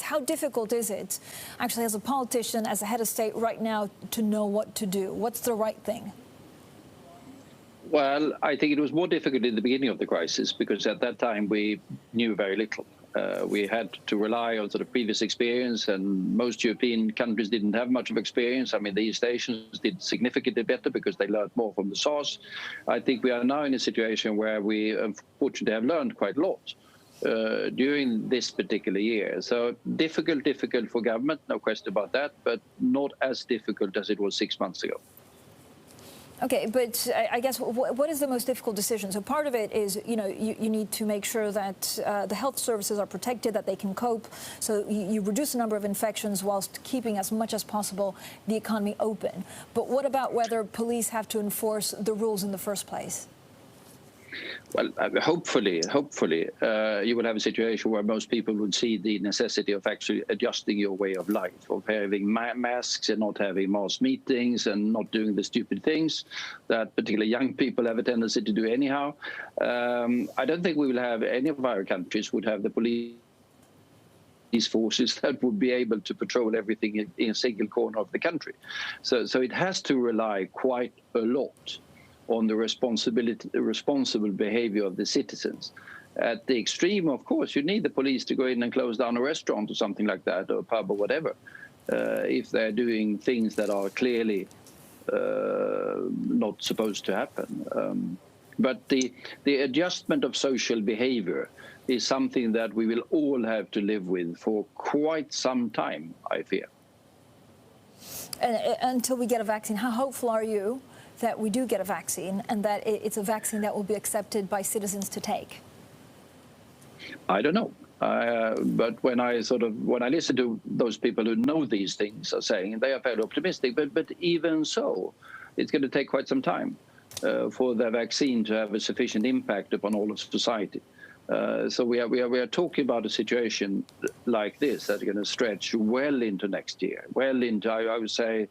how difficult is it, actually, as a politician, as a head of state right now, to know what to do? What's the right thing? Well, I think it was more difficult in the beginning of the crisis because at that time we knew very little. We had to rely on sort of previous experience, and most European countries didn't have much of experience. I mean, the East Asians did significantly better because they learned more from the SARS. I think we are now in a situation where we unfortunately have learned quite a lot during this particular year. So difficult for government, no question about that, but not as difficult as it was 6 months ago. Okay, but I guess what is the most difficult decision? So part of it is, you need to make sure that the health services are protected, that they can cope. So you reduce the number of infections whilst keeping as much as possible the economy open. But what about whether police have to enforce the rules in the first place? Well, hopefully, you will have a situation where most people would see the necessity of actually adjusting your way of life, of having masks and not having mass meetings and not doing the stupid things that particularly young people have a tendency to do anyhow. I don't think we will have any of our countries would have the police forces that would be able to patrol everything in a single corner of the country. So it has to rely quite a lot on the responsible behavior of the citizens. At the extreme, of course, you need the police to go in and close down a restaurant or something like that, or a pub or whatever, if they're doing things that are clearly not supposed to happen. But the adjustment of social behavior is something that we will all have to live with for quite some time, I fear. Until we get a vaccine, how hopeful are you that we do get a vaccine and that it's a vaccine that will be accepted by citizens to take? I don't know. But when I listen to those people who know these things are saying, they are fairly optimistic. But even so, it's going to take quite some time for the vaccine to have a sufficient impact upon all of society. So we are talking about a situation like this that's going to stretch well into next year, well into, I would say,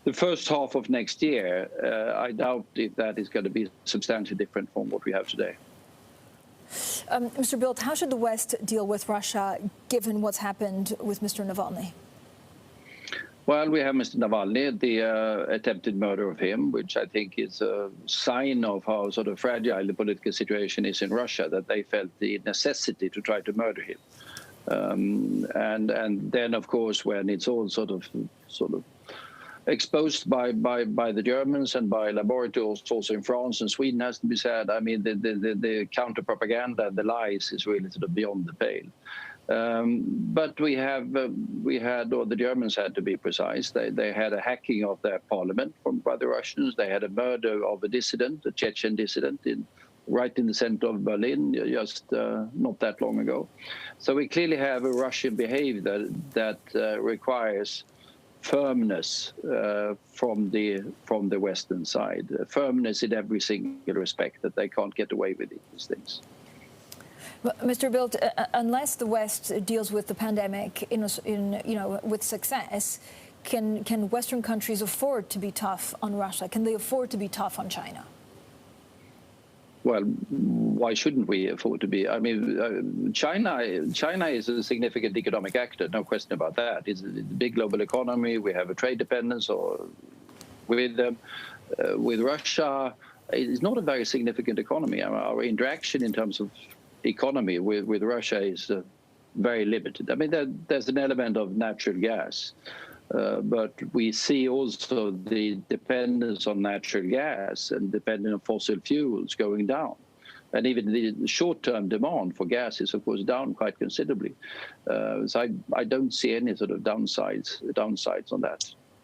the first half of next year. I doubt if that is going to be substantially different from what we have today. Mr. Bildt, how should the West deal with Russia, given what's happened with Mr. Navalny? Well, we have Mr. Navalny, the attempted murder of him, which I think is a sign of how sort of fragile the political situation is in Russia, that they felt the necessity to try to murder him. And then, of course, when it's all sort of exposed by the Germans and by laboratories also in France and Sweden, has to be said. I mean, the counter propaganda, the lies, is really sort of beyond the pale. But we had, or the Germans had, to be precise, they had a hacking of their parliament by the Russians. They had a murder of a dissident, a Chechen dissident, right in the center of Berlin, just not that long ago. So we clearly have a Russian behavior that requires firmness from the Western side, firmness in every single respect, that they can't get away with these things. Mr. Bildt, unless the West deals with the pandemic with success, can Western countries afford to be tough on Russia? Can they afford to be tough on China? Well, why shouldn't we afford to be? I mean, China is a significant economic actor, no question about that. It's a big global economy. We have a trade dependence with them. With Russia, it's not a very significant economy. Our interaction in terms of economy with Russia is very limited. I mean, there's an element of natural gas. But we see also the dependence on natural gas and dependence on fossil fuels going down. And even the short-term demand for gas is, of course, down quite considerably. So I don't see any sort of downsides on that.